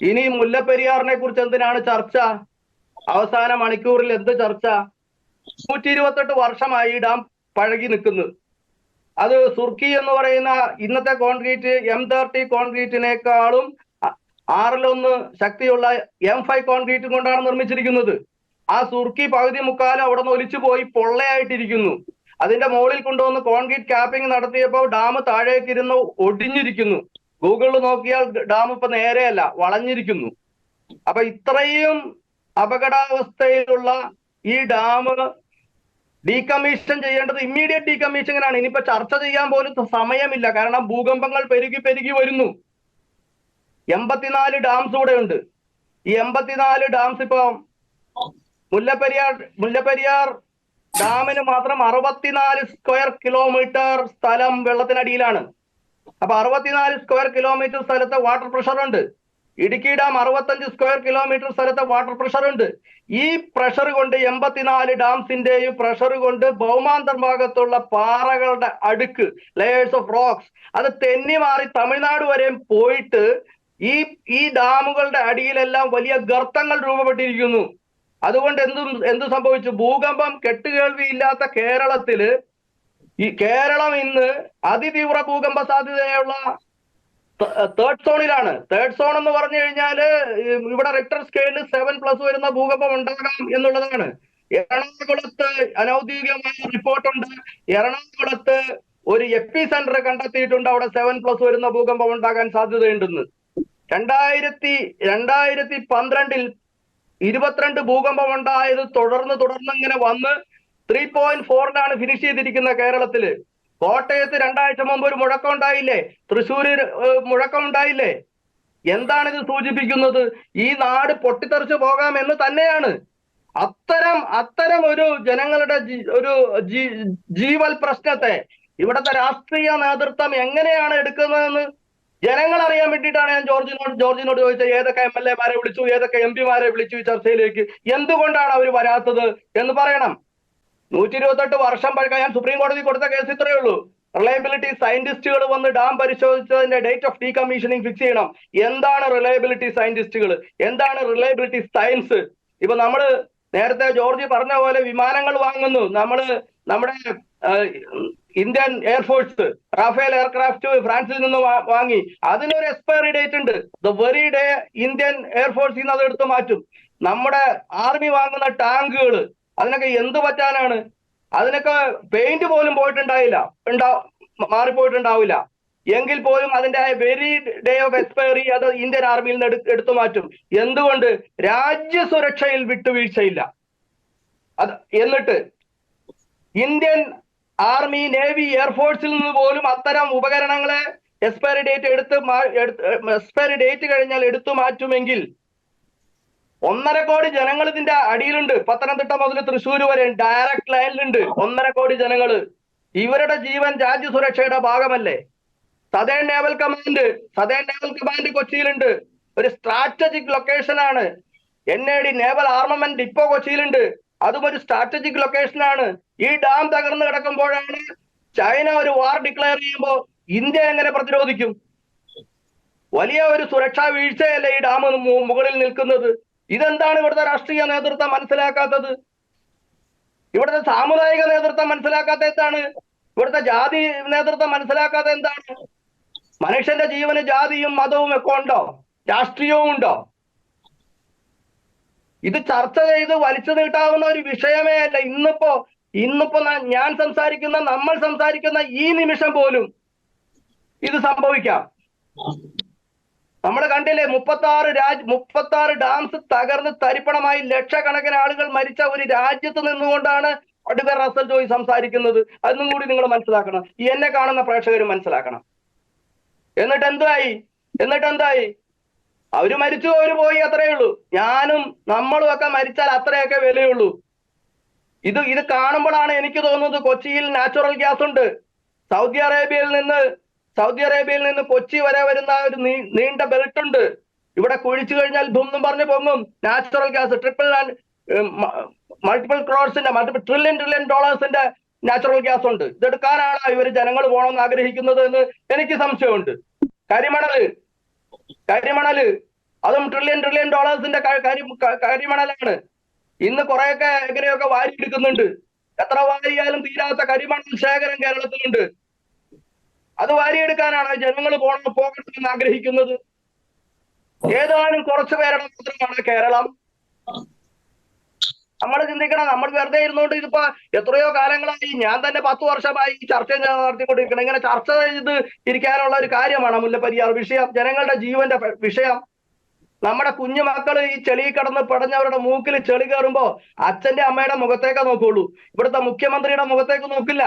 ഇനി മുല്ലപ്പെരിയാറിനെ കുറിച്ച് എന്തിനാണ് ചർച്ച? അവസാന മണിക്കൂറിൽ എന്ത് ചർച്ച? 128 വർഷമായി ഡാം പഴകി നിൽക്കുന്നു. അത് സുർക്കി എന്ന് പറയുന്ന ഇന്നത്തെ കോൺക്രീറ്റ് M30 കോൺക്രീറ്റിനേക്കാളും 6-1 ശക്തിയുള്ള M5 കോൺക്രീറ്റ് കൊണ്ടാണ് നിർമ്മിച്ചിരിക്കുന്നത്. ആ സുർക്കി പകുതി മുക്കാലും അവിടെ നിന്ന് ഒലിച്ചു പോയി പൊള്ളയായിട്ടിരിക്കുന്നു. അതിന്റെ മുകളിൽ കൊണ്ടുവന്ന് കോൺക്രീറ്റ് ക്യാപ്പിംഗ് നടത്തിയപ്പോൾ ഡാം താഴേക്കിരുന്ന് ഒടിഞ്ഞിരിക്കുന്നു. ഗൂഗിളിൽ നോക്കിയാൽ ഡാം ഇപ്പൊ നേരെയല്ല, വളഞ്ഞിരിക്കുന്നു. അപ്പൊ ഇത്രയും അപകടാവസ്ഥയിലുള്ള ഈ ഡാം ഡീകമ്മീഷൻ ചെയ്യേണ്ടത് ഇമ്മീഡിയറ്റ് ഡീകമ്മീഷനാണ്. ഇനിയിപ്പോ ചർച്ച ചെയ്യാൻ പോലും സമയമില്ല. കാരണം ഭൂകമ്പങ്ങൾ പെരുകി പെരുകി വരുന്നു. 84 ഡാംസ് കൂടെ ഉണ്ട്. ഈ 84 ഡാംസ് ഇപ്പൊ മുല്ലപ്പെരിയാർ ഡാമിന് മാത്രം 64 സ്ക്വയർ കിലോമീറ്റർ സ്ഥലം വെള്ളത്തിനടിയിലാണ്. അപ്പൊ 64 സ്ക്വയർ കിലോമീറ്റർ സ്ഥലത്തെ വാട്ടർ പ്രഷർ ഉണ്ട്. ഇടുക്കി ഡാം 65 സ്ക്വയർ കിലോമീറ്റർ സ്ഥലത്തെ വാട്ടർ പ്രഷർ ഉണ്ട്. ഈ പ്രഷർ കൊണ്ട് 84 ഡാംസിന്റെയും പ്രഷർ കൊണ്ട് ഭൗമാന്തർഭാഗത്തുള്ള പാറകളുടെ അടുക്ക്, ലെയേഴ്സ് ഓഫ് റോക്സ്, അത് തെന്നി മാറി തമിഴ്നാട് വരെ പോയിട്ട് ഈ ഡാമുകളുടെ അടിയിലെല്ലാം വലിയ ഗർത്തങ്ങൾ രൂപപ്പെട്ടിരിക്കുന്നു. അതുകൊണ്ട് എന്ത് സംഭവിച്ചു? ഭൂകമ്പം കെട്ടുകേൾവിയില്ലാത്ത കേരളത്തില് ഈ കേരളം ഇന്ന് അതിതീവ്ര ഭൂകമ്പ സാധ്യതയുള്ള തേർഡ് സോണിലാണ്. തേർഡ് സോൺ എന്ന് പറഞ്ഞു കഴിഞ്ഞാല് ഇവിടെ റിക്ടർ സ്കെയിലിൽ 7+ വരുന്ന ഭൂകമ്പം ഉണ്ടാകാം എന്നുള്ളതാണ്. എറണാകുളത്ത് അനൌദ്യോഗികമായ റിപ്പോർട്ടുണ്ട്. എറണാകുളത്ത് ഒരു എപ്പി സെന്റർ കണ്ടെത്തിയിട്ടുണ്ട്. അവിടെ 7+ വരുന്ന ഭൂകമ്പം ഉണ്ടാകാൻ സാധ്യതയുണ്ടെന്ന്. 2012 22 ഭൂകമ്പം ഉണ്ടായത് തുടർന്ന് ഇങ്ങനെ വന്ന് 3.4 ഫിനിഷ് ചെയ്തിരിക്കുന്നത് കേരളത്തില്. കോട്ടയത്ത് 2 ആഴ്ച മുമ്പ് ഒരു മുഴക്കം ഉണ്ടായില്ലേ? തൃശ്ശൂര് മുഴക്കം ഉണ്ടായില്ലേ? എന്താണ് ഇത് സൂചിപ്പിക്കുന്നത്? ഈ നാട് പൊട്ടിത്തെറിച്ചു പോകാം എന്ന് തന്നെയാണ്. അത്തരം ഒരു ജനങ്ങളുടെ ഒരു ജീവൽ പ്രശ്നത്തെ ഇവിടുത്തെ രാഷ്ട്രീയ നേതൃത്വം എങ്ങനെയാണ് എടുക്കുന്നതെന്ന് ജനങ്ങൾ അറിയാൻ വേണ്ടിയിട്ടാണ് ഞാൻ ജോർജിനോട് ചോദിച്ചത്. ഏതൊക്കെ MLA മാരെ വിളിച്ചു, ഏതൊക്കെ MP മാരെ വിളിച്ചു ഈ ചർച്ചയിലേക്ക്? എന്തുകൊണ്ടാണ് അവർ വരാത്തത് എന്ന് പറയണം. 128 വർഷം പഴക്കം. ഞാൻ സുപ്രീം കോടതി കൊടുത്ത കേസ് ഇത്രയേ ഉള്ളൂ. റിലയബിലിറ്റി സയന്റിസ്റ്റുകൾ വന്ന് ഡാം പരിശോധിച്ചതിന്റെ ഡേറ്റ് ഓഫ് ഡീകമ്മീഷനിങ് ഫിക്സ് ചെയ്യണം. എന്താണ് റിലയബിലിറ്റി സയന്റിസ്റ്റുകൾ? എന്താണ് റിലയബിലിറ്റി സയൻസ്? ഇപ്പൊ നമ്മള് നേരത്തെ ജോർജ് പറഞ്ഞ പോലെ വിമാനങ്ങൾ വാങ്ങുന്നു. നമ്മുടെ ഇന്ത്യൻ എയർഫോഴ്സ് റാഫേൽ എയർക്രാഫ്റ്റ് ഫ്രാൻസിൽ നിന്ന് വാങ്ങി. അതിനൊരു എക്സ്പയറി ഡേറ്റ് ഉണ്ട്. ദ വെരി ഡേ ഇന്ത്യൻ എയർഫോഴ്സിൽ നിന്ന് അത് എടുത്തു മാറ്റും. നമ്മുടെ ആർമി വാങ്ങുന്ന ടാങ്കുകൾ, അതിനൊക്കെ എന്ത് പറ്റാനാണ്? അതിനൊക്കെ പെയിന്റ് പോലും പോയിട്ടുണ്ടായില്ല, മാറിപ്പോയിട്ടുണ്ടാവില്ല. എങ്കിൽ പോലും അതിന്റെ വെരി ഡേ ഓഫ് എക്സ്പയറി അത് ഇന്ത്യൻ ആർമിയിൽ നിന്ന് എടുത്തു മാറ്റും. എന്തുകൊണ്ട്? രാജ്യസുരക്ഷയിൽ വിട്ടുവീഴ്ചയില്ല. എന്നിട്ട് ഇന്ത്യൻ ആർമി, നേവി, എയർഫോഴ്സിൽ നിന്ന് പോലും അത്തരം ഉപകരണങ്ങളെ എക്സ്പയറി ഡേറ്റ് കഴിഞ്ഞാൽ എടുത്തു മാറ്റുമെങ്കിൽ 1.5 കോടി ജനങ്ങൾ ഇതിന്റെ അടിയിലുണ്ട്. പത്തനംതിട്ട മുതൽ തൃശ്ശൂർ വരെ ഡയറക്ട് ലൈനിലുണ്ട് 1.5 കോടി ജനങ്ങള്. ഇവരുടെ ജീവൻ രാജ്യസുരക്ഷയുടെ ഭാഗമല്ലേ? സദേൺ നേവൽ കമാൻഡ് കൊച്ചിയിലുണ്ട്. ഒരു സ്ട്രാറ്റജിക് ലൊക്കേഷൻ ആണ്. NAD നേവൽ ആർമമെന്റ് ഡിപ്പോ കൊച്ചിയിലുണ്ട്. അതും ഒരു സ്ട്രാറ്റജിക് ലൊക്കേഷനാണ്. ഈ ഡാം തകർന്നു കിടക്കുമ്പോഴാണ് ചൈന ഒരു വാർ ഡിക്ലെയർ ചെയ്യുമ്പോൾ ഇന്ത്യ എങ്ങനെ പ്രതിരോധിക്കും? വലിയ ഒരു സുരക്ഷാ വീഴ്ചയല്ലേ ഈ ഡാം മുകളിൽ നിൽക്കുന്നത്? ഇതെന്താണ് ഇവിടുത്തെ രാഷ്ട്രീയ നേതൃത്വം മനസ്സിലാക്കാത്തത്? ഇവിടുത്തെ സാമുദായിക നേതൃത്വം മനസ്സിലാക്കാത്ത എന്താണ്? ഇവിടുത്തെ ജാതി നേതൃത്വം മനസ്സിലാക്കാത്ത എന്താണ്? മനുഷ്യന്റെ ജീവന് ജാതിയും മതവും ഒക്കെ ഉണ്ടോ? രാഷ്ട്രീയവും ഉണ്ടോ? ഇത് ചർച്ച ചെയ്ത് വലിച്ചു നീട്ടാവുന്ന ഒരു വിഷയമേ അല്ല. ഇന്നിപ്പോ ഞാൻ നമ്മൾ സംസാരിക്കുന്ന ഈ നിമിഷം പോലും ഇത് സംഭവിക്കാം. നമ്മൾ കണ്ടില്ലേ, 36 ഡാംസ് തകർന്ന് തരിപ്പണമായി ലക്ഷക്കണക്കിന് ആളുകൾ മരിച്ച ഒരു രാജ്യത്ത് നിന്നുകൊണ്ടാണ് അഡ്വക്കേറ്റ് റസൽ ജോയ് സംസാരിക്കുന്നത്. അതൊന്നും കൂടി നിങ്ങൾ മനസ്സിലാക്കണം. എന്നെ കാണുന്ന പ്രേക്ഷകരും മനസ്സിലാക്കണം. എന്നിട്ട് എന്തായി? അവര് മരിച്ചു, അവര് പോയി, അത്രയേ ഉള്ളൂ. നമ്മളും ഒക്കെ മരിച്ചാൽ അത്രയൊക്കെ വിലയുള്ളൂ. ഇത് കാണുമ്പോഴാണ് എനിക്ക് തോന്നുന്നത് കൊച്ചിയിൽ നാച്ചുറൽ ഗ്യാസ് ഉണ്ട്. സൗദി അറേബ്യയിൽ നിന്ന് കൊച്ചി വരെ വരുന്ന ഒരു നീണ്ട ബെൽറ്റ് ഉണ്ട്. ഇവിടെ കുഴിച്ചു കഴിഞ്ഞാൽ ഭൂം പറഞ്ഞ് പൊങ്ങും നാച്ചുറൽ ഗ്യാസ്. മൾട്ടിപ്പിൾ ട്രില്യൺ ഡോളേഴ്സിന്റെ നാച്ചുറൽ ഗ്യാസ് ഉണ്ട്. ഇതെടുക്കാനാണ് ഇവര് ജനങ്ങൾ പോകണമെന്ന് ആഗ്രഹിക്കുന്നത് എന്ന് എനിക്ക് സംശയമുണ്ട്. കരിമണല് അതും ട്രില്യൺ ഡോളേഴ്സിന്റെ കരിമണലാണ്. ഇന്ന് കുറെയൊക്കെ എങ്ങനെയൊക്കെ വാരിയെടുക്കുന്നുണ്ട്. എത്ര വാരിയാലും തീരാത്ത കരിമണൽ ശേഖരം കേരളത്തിലുണ്ട്. അത് വാരിയെടുക്കാനാണ് ജനങ്ങൾ പോകണമെന്ന് ആഗ്രഹിക്കുന്നത്. ഏതാനും കുറച്ചു പേരുടെ മാത്രമാണ് കേരളം. നമ്മൾ ചിന്തിക്കണം. നമ്മൾ വെറുതെ ഇരുന്നുകൊണ്ട് ഇതിപ്പോ എത്രയോ കാലങ്ങളായി, ഞാൻ തന്നെ 10 വർഷമായി ഈ ചർച്ച നടത്തിക്കൊണ്ടിരിക്കണം. ഇങ്ങനെ ചർച്ച ചെയ്ത് ഇരിക്കാനുള്ള ഒരു കാര്യമാണ് മുല്ലപ്പെരിയാർ വിഷയം, ജനങ്ങളുടെ ജീവന്റെ വിഷയം. നമ്മുടെ കുഞ്ഞു മക്കൾ ഈ ചെളി കിടന്ന് പടഞ്ഞവരുടെ മൂക്കിൽ ചെളി കയറുമ്പോ അച്ഛന്റെ അമ്മയുടെ മുഖത്തേക്ക് നോക്കുള്ളൂ. ഇവിടുത്തെ മുഖ്യമന്ത്രിയുടെ മുഖത്തേക്ക് നോക്കില്ല.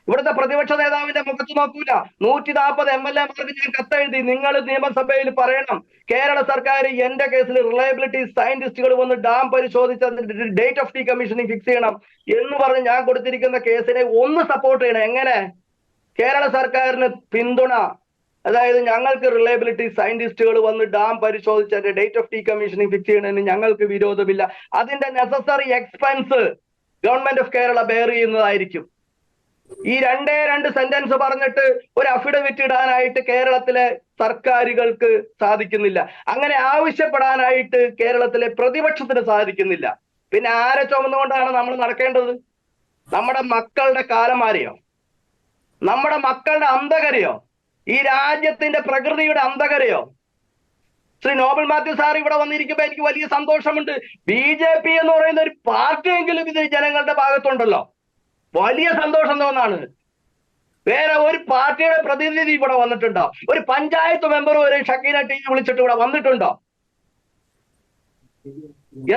ഇവിടുത്തെ പ്രതിപക്ഷ നേതാവിന്റെ മുഖത്ത് നോക്കൂല. 140 MLA-മാർക്ക് ഞാൻ കത്തെഴുതി, നിങ്ങൾ നിയമസഭയിൽ പറയണം, കേരള സർക്കാർ എന്റെ കേസിൽ റിലയബിലിറ്റി സയന്റിസ്റ്റുകൾ വന്ന് ഡാം പരിശോധിച്ചതിന്റെ ഡേറ്റ് ഓഫ് ഡീകമ്മീഷനിങ് ഫിക്സ് ചെയ്യണം എന്ന് പറഞ്ഞ് ഞാൻ കൊടുത്തിരിക്കുന്ന കേസിനെ ഒന്ന് സപ്പോർട്ട് ചെയ്യണം. എങ്ങനെ? കേരള സർക്കാരിന് പിന്തുണ, അതായത് ഞങ്ങൾക്ക് റിലയബിലിറ്റി സയന്റിസ്റ്റുകൾ വന്ന് ഡാം പരിശോധിച്ചതിന്റെ ഡേറ്റ് ഓഫ് ഡീകമ്മീഷനിങ് ഫിക്സ് ചെയ്യണതിന് ഞങ്ങൾക്ക് വിരോധമില്ല. അതിന്റെ necessary expense government of Kerala bear ചെയ്യുന്നതായിരിക്കും. ഈ രണ്ട് സെന്റൻസ് പറഞ്ഞിട്ട് ഒരു അഫിഡവിറ്റ് ഇടാനായിട്ട് കേരളത്തിലെ സർക്കാരുകൾക്ക് സാധിക്കുന്നില്ല. അങ്ങനെ ആവശ്യപ്പെടാനായിട്ട് കേരളത്തിലെ പ്രതിപക്ഷത്തിന് സാധിക്കുന്നില്ല. പിന്നെ ആരെ ചുമന്നുകൊണ്ടാണ് നമ്മൾ നടക്കേണ്ടത്? നമ്മുടെ മക്കളുടെ കാലമാരെയോ? നമ്മുടെ മക്കളുടെ അന്ധകരെയോ? ഈ രാജ്യത്തിന്റെ പ്രകൃതിയുടെ അന്ധകരെയോ? ശ്രീ നോബൽ മാത്യു സാർ ഇവിടെ വന്നിരിക്കുമ്പോ എനിക്ക് വലിയ സന്തോഷമുണ്ട്. BJP എന്ന് പറയുന്ന ഒരു പാർട്ടിയെങ്കിലും ഇത് ജനങ്ങളുടെ ഭാഗത്തുണ്ടല്ലോ, വലിയ സന്തോഷം തോന്നാണ്. വേറെ ഒരു പാർട്ടിയുടെ പ്രതിനിധി ഇവിടെ വന്നിട്ടുണ്ടോ? ഒരു പഞ്ചായത്ത് മെമ്പർ വരെ ഷക്കീന ടി വിളിച്ചിട്ട് ഇവിടെ വന്നിട്ടുണ്ടോ?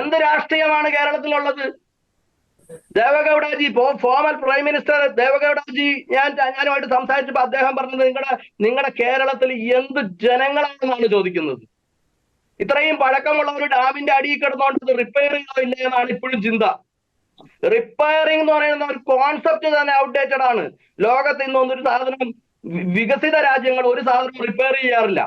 എന്ത് രാഷ്ട്രീയമാണ് കേരളത്തിലുള്ളത്? ദേവഗൌഡജി, ഫോമർ പ്രൈം മിനിസ്റ്റർ ദേവഗൌഡജി, ഞാനുമായിട്ട് സംസാരിച്ചപ്പോ അദ്ദേഹം പറഞ്ഞത് നിങ്ങളുടെ കേരളത്തിൽ എന്ത് ജനങ്ങളാണെന്നാണ് ചോദിക്കുന്നത്. ഇത്രയും പഴക്കമുള്ള ഒരു ഡാമിന്റെ അടിയിൽ കിടന്നുകൊണ്ട് റിപ്പയർ ചെയ്തോ ഇല്ല എന്നാണ് ഇപ്പോഴും ചിന്ത. റിപ്പയറിംഗ് എന്ന് പറയുന്ന ഒരു കോൺസെപ്റ്റ് തന്നെ ഔട്ട്ഡേറ്റഡ് ആണ്. ലോകത്ത് ഇന്നൊന്നും ഒരു സാധനം, വികസിത രാജ്യങ്ങൾ ഒരു സാധനം റിപ്പയർ ചെയ്യാറില്ല.